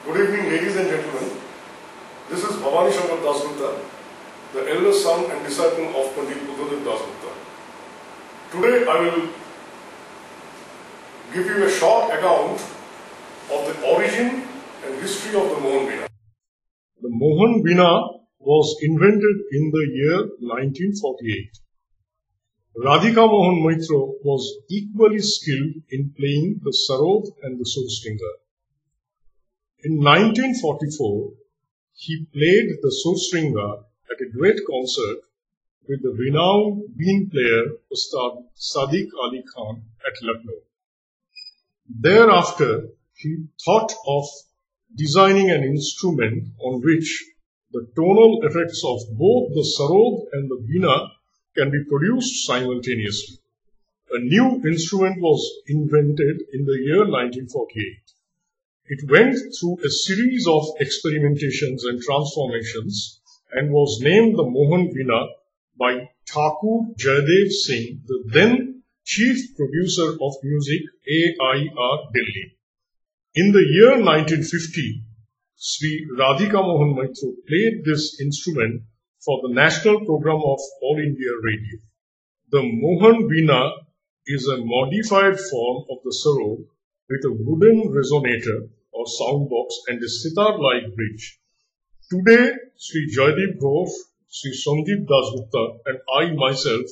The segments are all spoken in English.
Good evening, ladies and gentlemen. This is Bhabanishankar Dasgupta, the eldest son and disciple of Pandit Buddhadev Dasgupta. Today I will give you a short account of the origin and history of the Mohan Veena. The Mohan Veena was invented in the year 1948. Radhika Mohan Maitra was equally skilled in playing the Sarod and the Surstringer. In 1944, he played the Surstringer at a great concert with the renowned bean player Ustad Sadiq Ali Khan at Lucknow. Thereafter, he thought of designing an instrument on which the tonal effects of both the Sarod and the Veena can be produced simultaneously. A new instrument was invented in the year 1948. It went through a series of experimentations and transformations and was named the Mohan Veena by Thakur Jayadev Singh, the then chief producer of music, AIR Delhi. In the year 1950, Sri Radhika Mohan Maitra played this instrument for the national program of All India Radio. The Mohan Veena is a modified form of the Sarod with a wooden resonator or sound box and a sitar-like bridge. Today, Sri Jaydeep Ghosh, Sri Sandeep Dasgupta and I myself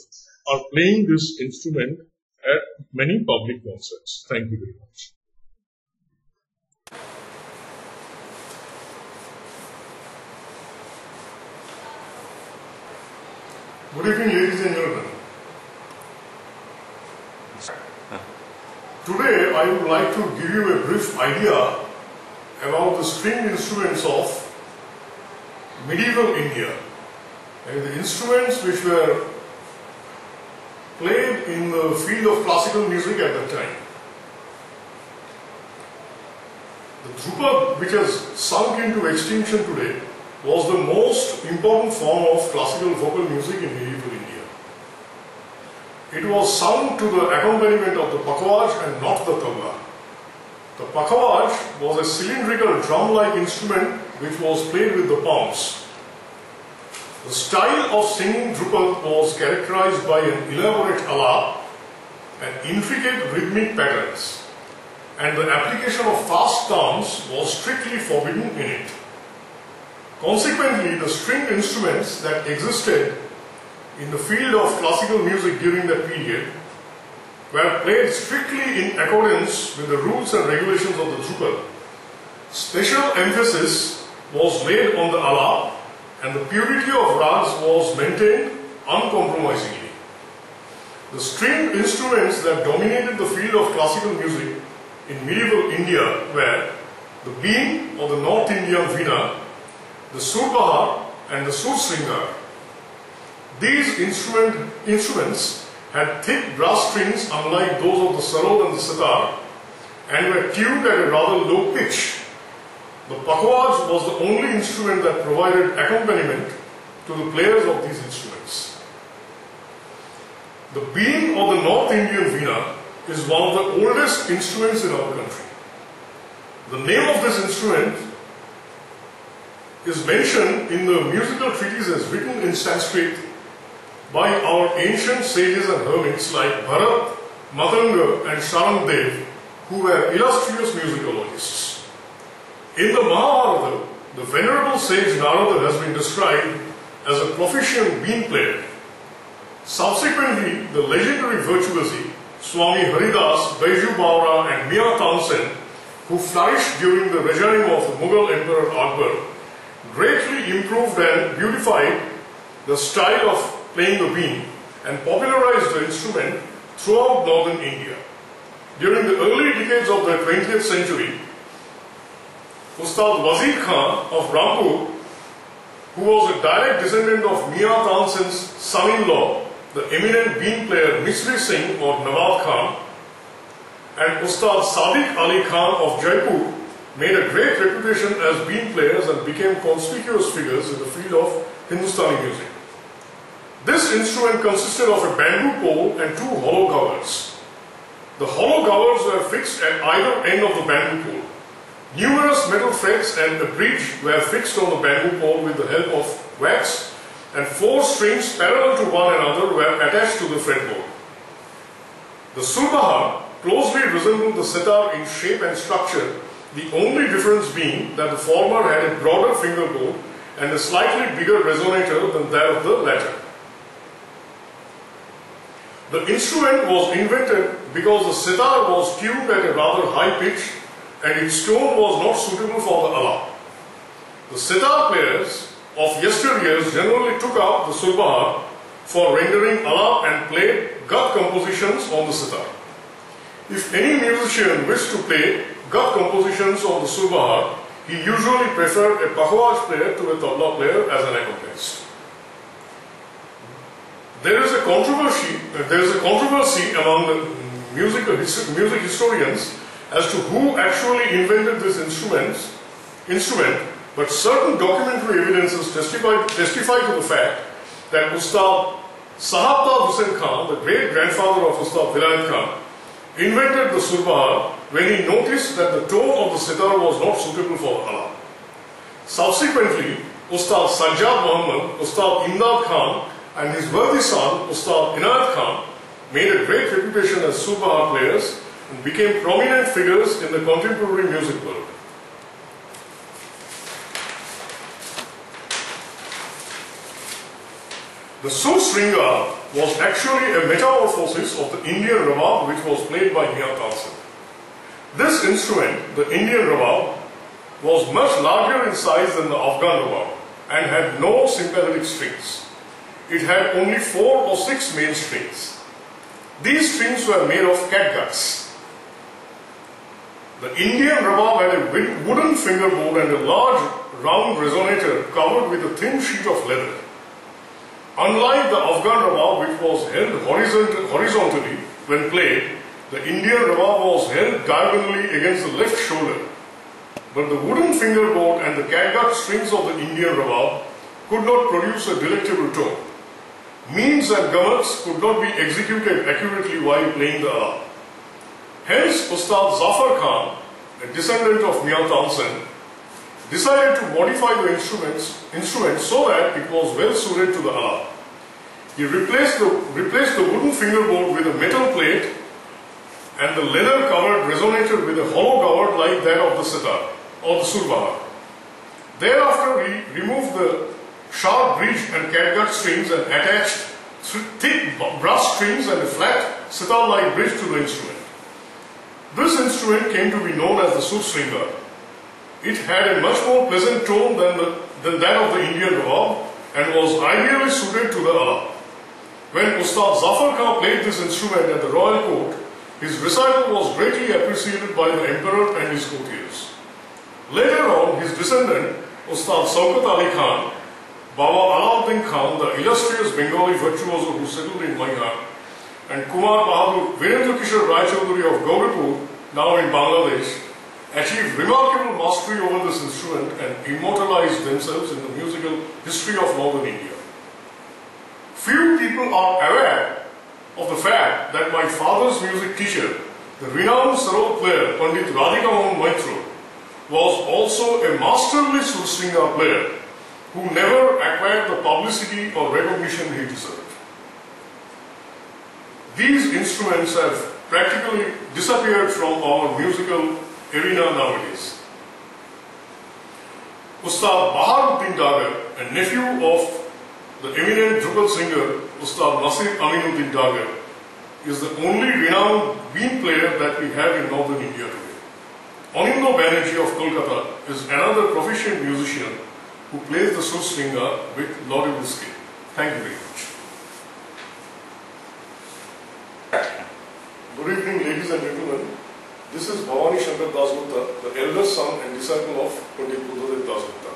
are playing this instrument at many public concerts. Thank you very much. Good evening, ladies and gentlemen. Today, I would like to give you a brief idea about the stringed instruments of medieval India and the instruments which were played in the field of classical music at that time. The Drupad, which has sunk into extinction today, was the most important form of classical vocal music in medieval India. It was sung to the accompaniment of the pakhawaj and not the tabla. The pakhawaj was a cylindrical drum-like instrument which was played with the palms. The style of singing Drupad was characterized by an elaborate alap and intricate rhythmic patterns, and the application of fast terms was strictly forbidden in it. Consequently, the stringed instruments that existed in the field of classical music during that period were played strictly in accordance with the rules and regulations of the Drupad. Special emphasis was laid on the alap and the purity of rags was maintained uncompromisingly. The stringed instruments that dominated the field of classical music in medieval India were the bean or the North Indian Veena, the Surbahar and the Surstringer. These instruments had thick brass strings unlike those of the Sarod and the sitar and were tuned at a rather low pitch. The pakhawaj was the only instrument that provided accompaniment to the players of these instruments. The bean or the North Indian Veena is one of the oldest instruments in our country. The name of this instrument is mentioned in the musical treatises written in Sanskrit by our ancient sages and hermits like Bharat, Matanga and Sharandev, who were illustrious musicologists. In the Mahabharata, the venerable sage Narada has been described as a proficient bean player. Subsequently, the legendary virtuosi Swami Haridas, Baiju Bawra and Mia Tansen, who flourished during the regime of the Mughal Emperor Akbar, greatly improved and beautified the style of playing the bean and popularized the instrument throughout northern India. During the early decades of the 20th century, Ustad Wazir Khan of Rampur, who was a direct descendant of Mia Tansen's son-in-law, the eminent bean player Misri Singh or Nawab Khan, and Ustad Sadiq Ali Khan of Jaipur, made a great reputation as bean players and became conspicuous figures in the field of Hindustani music. This instrument consisted of a bamboo pole and two hollow covers. The hollow covers were fixed at either end of the bamboo pole. Numerous Numerous metal frets and a bridge were fixed on the bamboo pole with the help of wax, and 4 strings parallel to one another were attached to the fretboard. The surbaha closely resembled the sitar in shape and structure, the only difference being that the former had a broader fingerboard and a slightly bigger resonator than that of the latter. The instrument was invented because the sitar was tuned at a rather high pitch and its tone was not suitable for the alap. The sitar players of yesteryears generally took out the surbaha for rendering alap and played gat compositions on the sitar. If any musician wished to play gat compositions on the surbaha, he usually preferred a pakhawaj player to a tabla player as an accompanist. There is a controversy among the music historians as to who actually invented this instrument, but certain documentary evidences testify to the fact that Ustad Sahabta Hussain Khan, the great grandfather of Ustad Vilayat Khan, invented the surbaha when he noticed that the tone of the sitar was not suitable for the alap. Subsequently, Ustad Sajjad Muhammad, Ustad Imdad Khan, and his worthy son, Ustad Inayat Khan, made a great reputation as surbaha players and became prominent figures in the contemporary music world. The Sursringar was actually a metamorphosis of the Indian rabab which was played by Mian Tansen. This instrument, the Indian rabab, was much larger in size than the Afghan rabab and had no sympathetic strings. It had only 4 or 6 main strings. These strings were made of catguts. The Indian rabab had a wooden fingerboard and a large round resonator covered with a thin sheet of leather. Unlike the Afghan rabab, which was held horizontally when played, the Indian rabab was held diagonally against the left shoulder. But the wooden fingerboard and the catgut strings of the Indian rabab could not produce a delectable tone. Means and gamats could not be executed accurately while playing the alap. Hence, Ustad Zafar Khan, a descendant of Mian Tansen, decided to modify the instrument so that it was well suited to the alap. He replaced the wooden fingerboard with a metal plate and the leather-covered resonator with a hollow gourd like that of the sitar or the surbaha. Thereafter, he removed the sharp bridge and catgut strings and attached thick brass strings and a flat sitar-like bridge to the instrument. This instrument came to be known as the Sursringar. It had a much more pleasant tone than that of the Indian rabab and was ideally suited to the alap. When Ustad Zafar Khan played this instrument at the royal court, his recital was greatly appreciated by the emperor and his courtiers. Later on, his descendant, Ustad Shaukat Ali Khan, Baba Alauddin Khan, the illustrious Bengali virtuoso who settled in Maihar, and Kumar Bahadur Virendra Kishore Rai Chaudhary of Gauripur, now in Bangladesh, achieved remarkable mastery over this instrument and immortalized themselves in the musical history of northern India. Few people are aware of the fact that my father's music teacher, the renowned Sarod player Pandit Radhika Mohan Maitro, was also a masterly Sursringar player who never acquired the publicity or recognition he deserved. These instruments have practically disappeared from our musical arena nowadays. Ustad Baharuddin Dagar, a nephew of the eminent Drupad singer Ustad Nasir Aminuddin Dagar, is the only renowned bean player that we have in northern India today. Anindo Banerjee of Kolkata is another proficient musician who plays the Sursringar with laudable skill. Thank you very much. Good evening, ladies and gentlemen. This is Bhabanishankar Dasgupta, the eldest son and disciple of Pandit Buddhadev Dasgupta.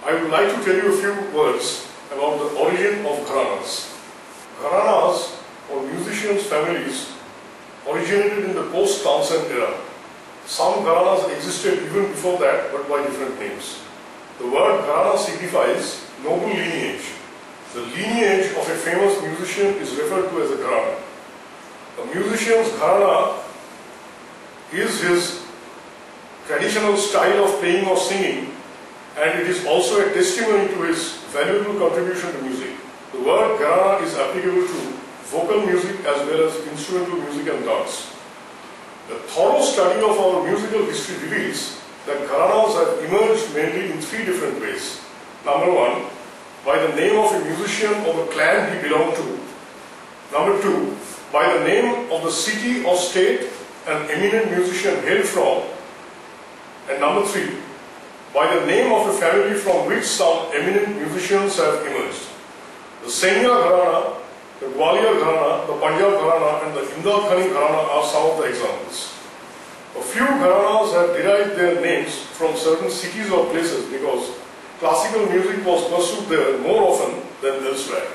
I would like to tell you a few words about the origin of gharanas. Gharanas, or musicians' families, originated in the post-Tansen era. Some gharanas existed even before that, but by different names. The word gharana signifies noble lineage. The lineage of a famous musician is referred to as a gharana. A musician's gharana is his traditional style of playing or singing, and it is also a testimony to his valuable contribution to music. The word gharana is applicable to vocal music as well as instrumental music and dance. A thorough study of our musical history reveals that gharanas have emerged mainly in three different ways. Number one, by the name of a musician or the clan he belonged to. Number two, by the name of the city or state an eminent musician hailed from. And number three, by the name of a family from which some eminent musicians have emerged. The Senya Gharana, the Gwalior Gharana, the Punjab Gharana and the Indalkhani Gharana are some of the examples. A few Gharanas have derived their names from certain cities or places because classical music was pursued there more often than elsewhere.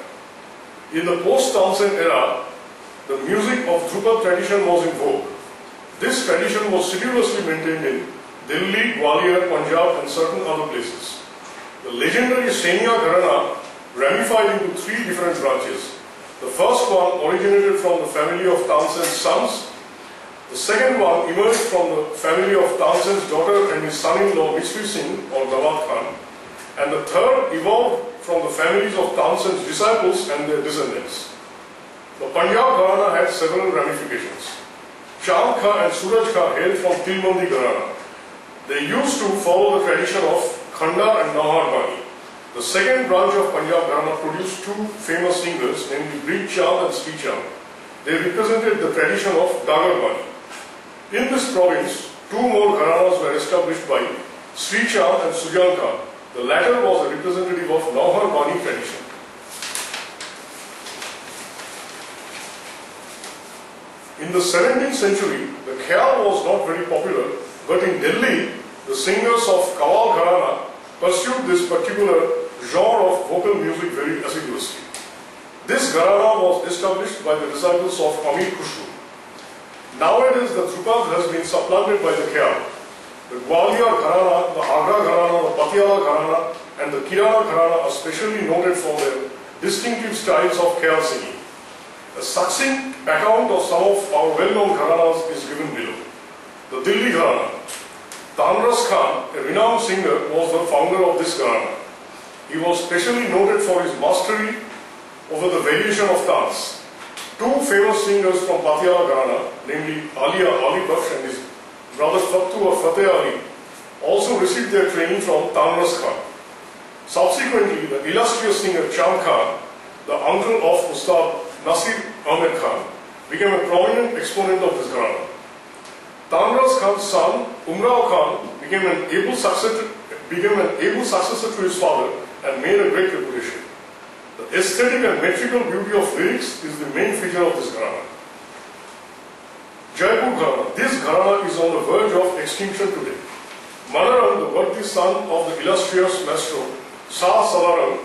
In the post-Tansen era, the music of Dhrupad tradition was in vogue. This tradition was sedulously maintained in Delhi, Gwalior, Punjab and certain other places. The legendary Senya Gharana ramified into three different branches. The first one originated from the family of Tansen's sons. The second one emerged from the family of Tansen's daughter and his son-in-law Mishri Singh or Dawat Khan. And the third evolved from the families of Tansen's disciples and their descendants. The Punjab Gharana had several ramifications. Chand Khan and Suraj Khan hailed from Tilmandi Gharana. They used to follow the tradition of Khanda and Nauhar Bani. The second branch of Punjab Gharana produced two famous singers, namely Breed Chand and Sri Chand. They represented the tradition of Dagar Bani. In this province, two more Gharanas were established by Sri Chand and Sujan Khan. The latter was a representative of Nauhar Bani tradition. In the 17th century, the Khyal was not very popular, but in Delhi, the singers of Kawal Gharana pursued this particular genre of vocal music very assiduously. This Gharana was established by the disciples of Amir Khushru. Nowadays, the Dhrupad has been supplanted by the Khyal. The Gwalior Gharana, the Agra Gharana, the Patiala Gharana and the Kirana Gharana are specially noted for their distinctive styles of Khyal singing. A succinct account of some of our well-known Gharanas is given below. The Delhi Gharana. Tanras Khan, a renowned singer, was the founder of this Gharana. He was specially noted for his mastery over the variation of dance. Two famous singers from Patiala Gharana, namely Ali Baksh and his brother Fattu or Fateh Ali, also received their training from Tanras Khan. Subsequently, the illustrious singer Chand Khan, the uncle of Ustad Nasir Ahmed Khan, became a prominent exponent of this Gharana. Tanras Khan's son, Umrao Khan, became an able successor to his father and made a great reputation. The aesthetic and metrical beauty of lyrics is the main feature of this Gharana. Jaipur Gharana. This Gharana is on the verge of extinction today. Manaram, the worthy son of the illustrious maestro Shah Salaram,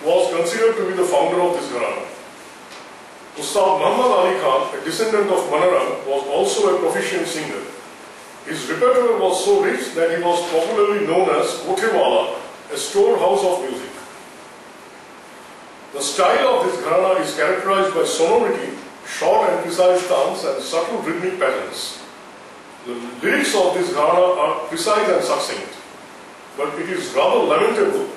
was considered to be the founder of this Gharana. Ustad Muhammad Ali Khan, a descendant of Manaram, was also a proficient singer. His repertoire was so rich that he was popularly known as Kothewala, a storehouse of music. The style of this Gharana is characterized by sonority, short and precise dance and subtle rhythmic patterns. The lyrics of this Gharana are precise and succinct, but it is rather lamentable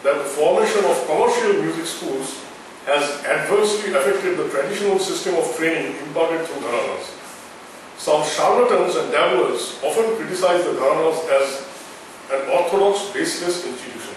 that the formation of commercial music schools has adversely affected the traditional system of training imparted through Gharanas. Some charlatans and dabblers often criticize the Gharanas as an orthodox, baseless institution.